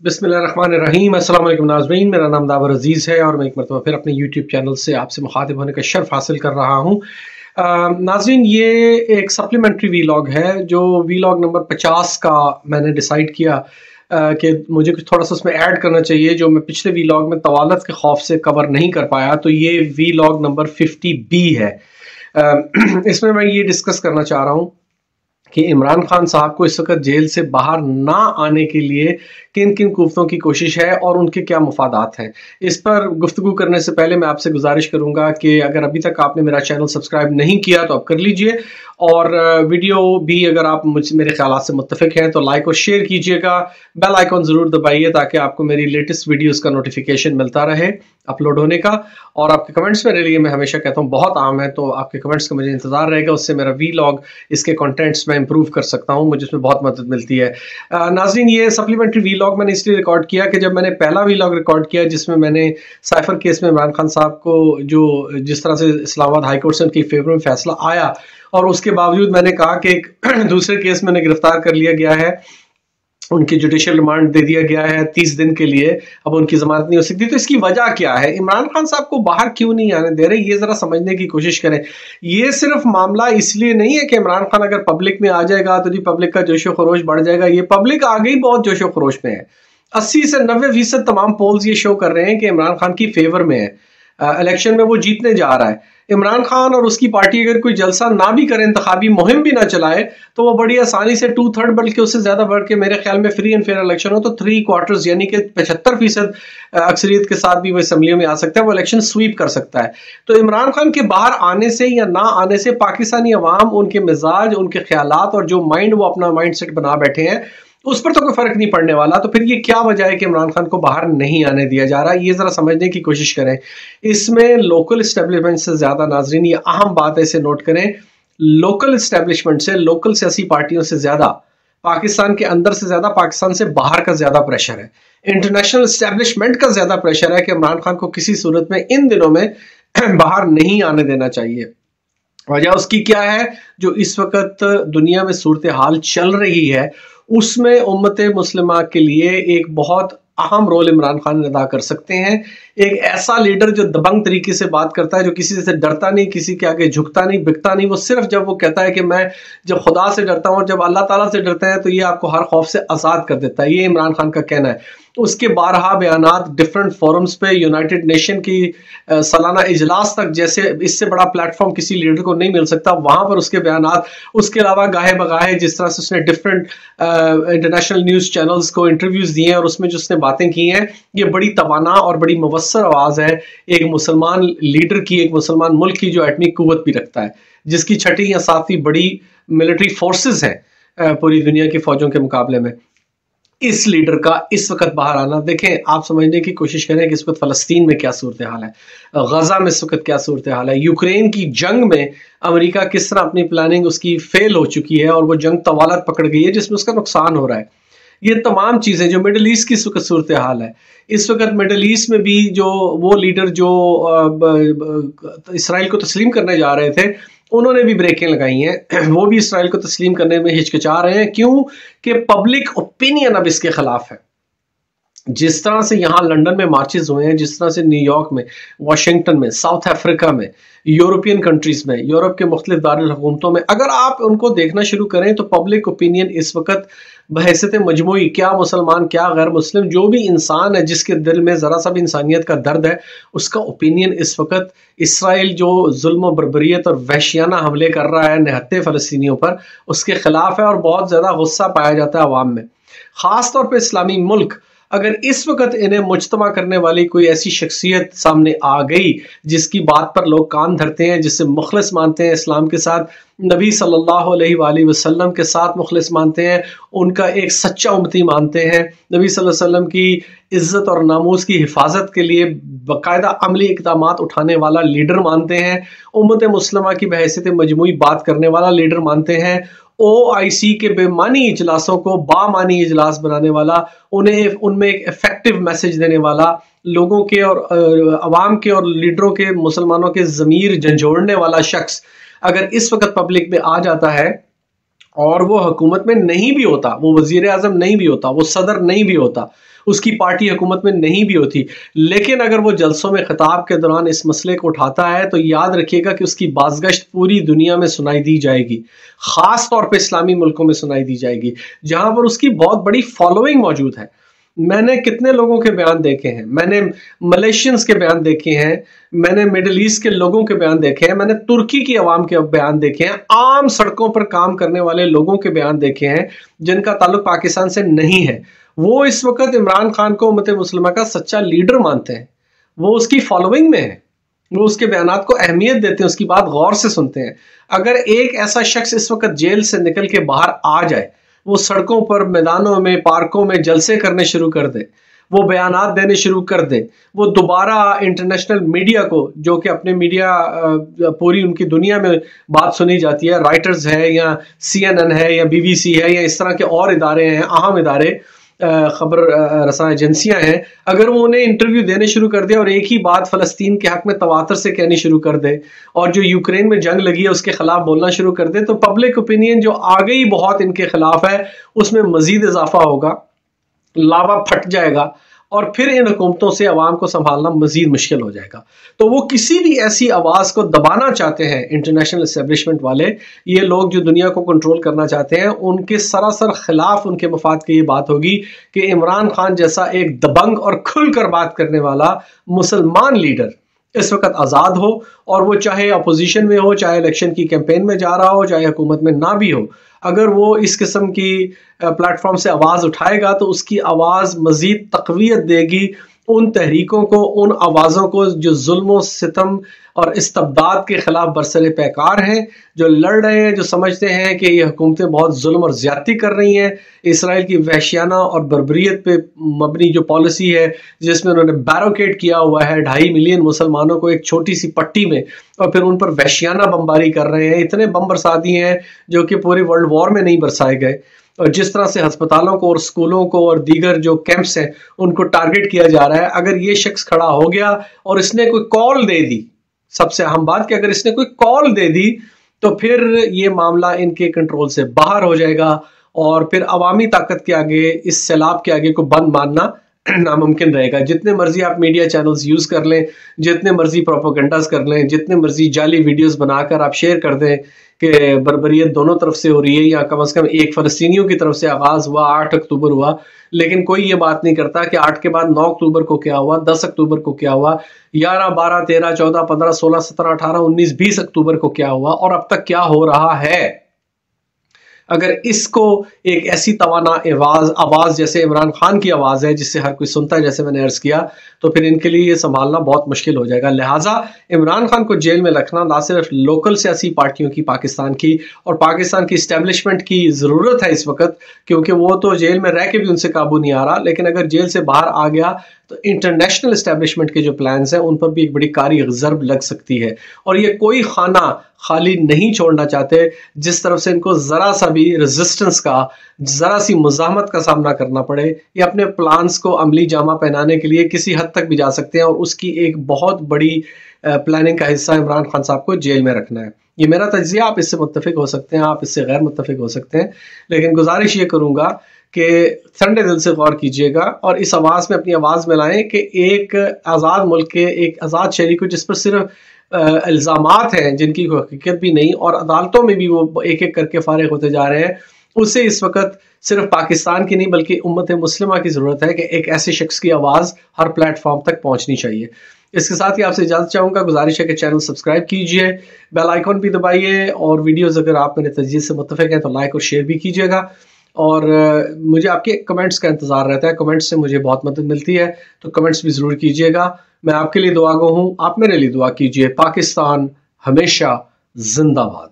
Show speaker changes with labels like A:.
A: बिस्मिल्लाहिर्रहमानिर्रहीम। अस्सलाम वालेकुम नाज़रीन, मेरा नाम दावर अजीज़ है और मैं एक मरतबा फिर अपने यूट्यूब चैनल से आपसे मुखातिब होने का शर्फ हासिल कर रहा हूँ। नाज़रीन, ये एक सप्लीमेंट्री वीलॉग है जो वीलॉग नंबर 50 का मैंने डिसाइड किया कि मुझे कुछ थोड़ा सा उसमें ऐड करना चाहिए जो मैं पिछले वीलॉग में तवालत के खौफ से कवर नहीं कर पाया। तो ये वीलॉग नंबर 50B है। इसमें मैं ये डिस्कस करना चाह रहा हूँ कि इमरान खान साहब को इस वक्त जेल से बाहर ना आने के लिए किन किन कुव्वतों की कोशिश है और उनके क्या मुफादात हैं। इस पर गुफ्तगू करने से पहले मैं आपसे गुजारिश करूंगा कि अगर अभी तक आपने मेरा चैनल सब्सक्राइब नहीं किया तो आप कर लीजिए, और वीडियो भी अगर आप मुझसे मेरे ख्यालात से मुत्तफिक हैं तो लाइक और शेयर कीजिएगा। बेल आइकॉन ज़रूर दबाइए ताकि आपको मेरी लेटेस्ट वीडियोस का नोटिफिकेशन मिलता रहे अपलोड होने का। और आपके कमेंट्स मेरे लिए, मैं हमेशा कहता हूँ, बहुत आम है, तो आपके कमेंट्स का मुझे इंतज़ार रहेगा। उससे मेरा वीलॉग, इसके कंटेंट्स में इंप्रूव कर सकता हूँ, मुझे इसमें बहुत मदद मिलती है। नाज़रीन, ये सप्लीमेंट्री वीलॉग मैंने इसलिए रिकॉर्ड किया कि जब मैंने पहला वीलॉग रिकॉर्ड किया जिसमें मैंने साइफर केस में इमरान खान साहब को जिस तरह से इस्लामाबाद हाई कोर्ट से उनकी फेवर में फैसला आया और उसके बावजूद मैंने कहा कि एक दूसरे केस में गिरफ्तार कर लिया गया है, उनकी जुडिशियल रिमांड दे दिया गया है 30 दिन के लिए, अब उनकी जमानत नहीं हो सकती। तो इसकी वजह क्या है? इमरान खान साहब को बाहर क्यों नहीं आने दे रहे, ये जरा समझने की कोशिश करें। ये सिर्फ मामला इसलिए नहीं है कि इमरान खान अगर पब्लिक में आ जाएगा तो जी पब्लिक का जोशो खरोश बढ़ जाएगा। ये पब्लिक आ गई बहुत जोशो खरोश में है। 80 से 90% तमाम पोल्स ये शो कर रहे हैं कि इमरान खान की फेवर में है, इलेक्शन में वो जीतने जा रहा है। इमरान खान और उसकी पार्टी अगर कोई जलसा ना भी करे, इंतखाबी मुहिम भी ना चलाए, तो वो बड़ी आसानी से 2/3 बल्कि उससे ज्यादा बढ़ के मेरे ख्याल में फ्री एंड फेयर इलेक्शन हो तो 3/4 यानी कि 75% अक्सरियत के साथ भी वो असम्बलियों में आ सकता है, वो इलेक्शन स्वीप कर सकता है। तो इमरान खान के बाहर आने से या ना आने से पाकिस्तानी अवाम, उनके मिजाज, उनके ख्यालात और जो माइंड वो अपना माइंड सेट बना बैठे हैं, उस पर तो कोई फर्क नहीं पड़ने वाला। तो फिर ये क्या वजह है कि इमरान खान को बाहर नहीं आने दिया जा रहा? ये जरा समझने की कोशिश करें। इसमें लोकल एस्टेब्लिशमेंट से ज्यादा, नाजरीन ये अहम बात है, इसे नोट करें, लोकल एस्टेब्लिशमेंट से, लोकल सियासी पार्टियों से ज्यादा, पाकिस्तान के अंदर से ज्यादा पाकिस्तान से बाहर का ज्यादा प्रेशर है। इंटरनेशनल एस्टेब्लिशमेंट का ज्यादा प्रेशर है कि इमरान खान को किसी सूरत में इन दिनों में बाहर नहीं आने देना चाहिए। वजह उसकी क्या है? जो इस वक्त दुनिया में सूरत हाल चल रही है उसमें उम्मत मुस्लिमा के लिए एक बहुत अहम रोल इमरान खान अदा कर सकते हैं। एक ऐसा लीडर जो दबंग तरीके से बात करता है, जो किसी से डरता नहीं, किसी के आगे झुकता नहीं, बिकता नहीं। वो सिर्फ जब वो कहता है कि मैं जब खुदा से डरता हूँ और जब अल्लाह ताला से डरता है तो ये आपको हर खौफ से आज़ाद कर देता है, ये इमरान खान का कहना है। उसके 12 बयानात डिफरेंट फोरम्स पे, यूनाइटेड नेशन की सालाना इजलास तक, जैसे इससे बड़ा प्लेटफॉर्म किसी लीडर को नहीं मिल सकता, वहां पर उसके बयानात। उसके अलावा गाहे बगाहे जिस तरह से उसने डिफरेंट इंटरनेशनल न्यूज़ चैनल्स को इंटरव्यूज़ दिए हैं और उसमें जो उसने बातें की हैं, ये बड़ी तवाना और बड़ी मुवस्सर आवाज़ है एक मुसलमान लीडर की, एक मुसलमान मुल्क की जो एटमी कुव्वत भी रखता है, जिसकी 6ठी या 7वीं बड़ी मिलिट्री फोर्सेस हैं पूरी दुनिया की फौजों के मुकाबले में। इस लीडर का इस वक्त बाहर आना, देखें, आप समझने की कोशिश करें कि इस वक्त फ़लस्तीन में क्या सूरत हाल है, गजा में इस वक्त क्या सूरत हाल है, यूक्रेन की जंग में अमेरिका किस तरह अपनी प्लानिंग उसकी फेल हो चुकी है और वो जंग तवालत पकड़ गई है जिसमें उसका नुकसान हो रहा है। ये तमाम चीज़ें, जो मिडल ईस्ट की इस वक्त सूरत हाल है, इस वक्त मिडल ईस्ट में भी जो वो लीडर जो इसराइल को तस्लीम करने जा रहे थे, उन्होंने भी ब्रेकें लगाई हैं, वो भी इसराइल को तस्लीम करने में हिचकिचा रहे हैं। क्यों? कि पब्लिक ओपिनियन अब इसके खिलाफ है। जिस तरह से यहाँ लंदन में मार्चेस हुए हैं, जिस तरह से न्यूयॉर्क में, वाशिंगटन में, साउथ अफ्रीका में, यूरोपियन कंट्रीज में, यूरोप के मुख्तलिफ दारुल हुकूमतों में, अगर आप उनको देखना शुरू करें तो पब्लिक ओपिनियन इस वक्त बहैसियत मजमूई, क्या मुसलमान क्या गैर मुस्लिम, जो भी इंसान है जिसके दिल में ज़रा सा भी इंसानियत का दर्द है, उसका ओपिनियन इस वक्त इसराइल जो जुल्म बर्बरियत और वहशियाना हमले कर रहा है निहत्ते फ़लस्तीनियों पर, उसके खिलाफ है। और बहुत ज़्यादा गुस्सा पाया जाता है अवाम में, ख़ास तौर पर इस्लामी मुल्क। अगर इस वक्त इन्हें मुज्तमा करने वाली कोई ऐसी शख्सियत सामने आ गई जिसकी बात पर लोग कान धरते हैं, जिससे मुखलिस मानते हैं, इस्लाम के साथ, नबी सल्लल्लाहु अलैहि वसल्लम के साथ मुखलिस मानते हैं, उनका एक सच्चा उम्मती मानते हैं, नबी सल्लल्लाहु अलैहि वसल्लम की इज़्ज़त और नामूस की हिफाजत के लिए बाकायदा अमली इक़दामात उठाने वाला लीडर मानते हैं, उम्मत मुस्लिमा की बहैसियत मजमूई बात करने वाला लीडर मानते हैं, OIC के बेमानी इजलासों को बामानी इजलास बनाने वाला, उन्हें उनमें एक इफेक्टिव मैसेज देने वाला, लोगों के और अवाम के और लीडरों के, मुसलमानों के ज़मीर झंझोड़ने वाला शख्स अगर इस वक्त पब्लिक में आ जाता है اور وہ حکومت میں نہیں بھی ہوتا, وہ وزیر اعظم نہیں بھی ہوتا, وہ صدر نہیں بھی ہوتا, اس کی پارٹی حکومت میں نہیں بھی ہوتی, لیکن اگر وہ جلسوں میں خطاب کے دوران اس مسئلے کو اٹھاتا ہے تو یاد رکھیے گا کہ اس کی بازگشت پوری دنیا میں سنائی دی جائے گی, خاص طور پہ اسلامی ملکوں میں سنائی دی جائے گی جہاں پر اس کی بہت بڑی فالوئنگ موجود ہے. میں نے کتنے لوگوں کے بیان دیکھے ہیں, میں نے ملیشینز کے بیان دیکھے ہیں, میں نے مڈل ایسٹ کے لوگوں کے بیان دیکھے ہیں, میں نے ترکی کی عوام کے بیان دیکھے ہیں, عام سڑکوں پر کام کرنے والے لوگوں کے بیان دیکھے ہیں جن کا تعلق پاکستان سے نہیں ہے. وہ اس وقت عمران خان کو امت مسلمہ کا سچا لیڈر مانتے ہیں, وہ اس کی فالوئنگ میں ہیں, وہ اس کے بیانات کو اہمیت دیتے ہیں, اس کی بات غور سے سنتے ہیں. اگر ایک ایسا شخص اس وقت جیل سے نکل کے باہر آ جائے, وہ سڑکوں پر, میدانوں میں, پارکوں میں جلسے کرنے شروع کر دے, وہ بیانات دینے شروع کر دے, وہ دوبارہ انٹرنیشنل میڈیا کو, جو کہ اپنے میڈیا پوری ان کی دنیا میں بات سنی جاتی ہے, رائٹرز ہے یا CNN ہے یا BBC ہے یا اس طرح کے اور ادارے ہیں, اہم ادارے, خبر رساں ایجنسیاں ہیں, اگر وہ انہیں انٹرویو دینے شروع کر دے اور ایک ہی بات فلسطین کے حق میں تواتر سے کہنی شروع کر دے, اور جو یوکرین میں جنگ لگی ہے اس کے خلاف بولنا شروع کر دے, تو پبلک اوپینین جو آگے ہی بہت ان کے خلاف ہے اس میں مزید اضافہ ہوگا, لاوا پھٹ جائے گا, اور پھر ان حکومتوں سے عوام کو سنبھالنا مزید مشکل ہو جائے گا. تو وہ کسی بھی ایسی آواز کو دبانا چاہتے ہیں, انٹرنیشنل اسٹیبلشمنٹ والے, یہ لوگ جو دنیا کو کنٹرول کرنا چاہتے ہیں, ان کے سراسر خلاف ان کے مفاد کی یہ بات ہوگی کہ عمران خان جیسا ایک دبنگ اور کھل کر بات کرنے والا مسلمان لیڈر اس وقت آزاد ہو, اور وہ چاہے اپوزیشن میں ہو, چاہے الیکشن کی کیمپین میں جا رہا ہو, چاہے حکومت میں نہ بھی ہو, اگر وہ اس قسم کی پلیٹ فارم سے آواز اٹھائے گا تو اس کی آواز مزید تقویت دے گی ان تحریکوں کو, ان آوازوں کو جو ظلم و ستم اور استبداد کے خلاف برسر پیکار ہیں, جو لڑ رہے ہیں, جو سمجھتے ہیں کہ یہ حکومتیں بہت ظلم اور زیادتی کر رہی ہیں. اسرائیل کی وحشیانہ اور بربریت پہ مبنی جو پالیسی ہے, جس میں انہوں نے بیروکیٹ کیا ہوا ہے 2.5 ملین مسلمانوں کو ایک چھوٹی سی پٹی میں, اور پھر ان پر وحشیانہ بمباری کر رہے ہیں, اتنے بم برسا دیے ہیں جو کہ پورے ورلڈ وار میں نہیں برسائے گئے, اور جس طرح سے ہسپتالوں کو اور اسکولوں کو اور دیگر جو کیمپس ہیں ان کو ٹارگٹ کیا جا رہا ہے. اگر یہ شخص کھڑا ہو گیا اور اس نے کوئی کال دے دی, سب سے اہم بات کہ اگر اس نے کوئی کال دے دی تو پھر یہ معاملہ ان کے کنٹرول سے باہر ہو جائے گا, اور پھر عوامی طاقت کے آگے, اس سیلاب کے آگے کو بند ماننا ناممکن رہے گا. جتنے مرضی آپ میڈیا چینلز یوز کر لیں, جتنے مرضی پروپیگنڈاز کر لیں, جتنے مرضی جعلی ویڈیوز بنا کر آپ شیئر کر دیں کہ بربریت دونوں طرف سے ہو رہی ہے, یا کم از کم ایک فلسطینیوں کی طرف سے آغاز ہوا, 8 اکتوبر ہوا, لیکن کوئی یہ بات نہیں کرتا کہ 8 کے بعد 9 اکتوبر کو کیا ہوا, 10 اکتوبر کو کیا ہوا, 11, 12, 13, 14, 15, 16, 17, 18, 19, 20 اکتوبر کو کیا ہوا, اور اب تک کیا ہو رہا ہے. اگر اس کو ایک ایسی توانا آواز جیسے عمران خان کی آواز ہے جس سے ہر کوئی سنتا ہے, جیسے میں نے عرض کیا, تو پھر ان کے لیے یہ سنبھالنا بہت مشکل ہو جائے گا. لہٰذا عمران خان کو جیل میں رکھنا نہ صرف لوکل سیاسی پارٹیوں کی, پاکستان کی اور پاکستان کی اسٹیبلشمنٹ کی ضرورت ہے اس وقت, کیونکہ وہ تو جیل میں رہ کے بھی ان سے قابو نہیں آ رہا, لیکن اگر جیل سے باہر آ گیا تو انٹرنیشنل اسٹیبلشمنٹ کے جو پلانز ہیں ان پر بھی ایک بڑی کاری ضرب لگ سکتی ہے. اور یہ کوئی خانہ خالی نہیں چھوڑنا چاہتے جس طرف سے ان کو ذرا سا بھی ریزسٹنس کا, ذرا سی مزاحمت کا سامنا کرنا پڑے. یہ اپنے پلانز کو عملی جامہ پہنانے کے لیے کسی حد تک بھی جا سکتے ہیں, اور اس کی ایک بہت بڑی پلاننگ کا حصہ عمران خان صاحب کو جیل میں رکھنا ہے. یہ میرا تجزیہ, آپ اس سے متفق ہو سکتے ہیں, آپ اس سے غیر متفق ہو سکتے ہیں, لیکن گزارش یہ کروں گا کہ ٹھنڈے دل سے غور کیجئے گا اور اس آواز میں اپنی آواز ملائیں کہ ایک آزاد ملک کے, ایک آزاد شہری کو جس پر صرف الزامات ہیں جن کی حقیقت بھی نہیں, اور عدالتوں میں بھی وہ ایک ایک کر کے فارغ ہوتے جا رہے ہیں, اسے اس وقت صرف پاکستان کی نہیں بلکہ امت مسلمہ کی ضرورت ہے کہ ایک ایسے شخص کی آواز ہر پلیٹ فارم تک پہنچنی چاہیے. اس کے ساتھ ہی آپ سے اجازت چاہوں گا, گزارش ہے کہ چینل سبسکرائب کیجئے, بیل آئیکن بھی دبائیے, اور ویڈیوز اگر آپ میرے تجزیے سے متفق ہیں تو لائک اور شیئر بھی کیجئے گا, اور مجھے آپ کے کمنٹس کا انتظار رہتا ہے. کمنٹس سے مجھے بہت مدد ملتی ہے, تو کمنٹس بھی ضرور کیجئے گا. میں آپ کے لیے دعا گو ہوں, آپ میرے لیے دعا کیجئے. پاکستان ہمیشہ زندہ باد.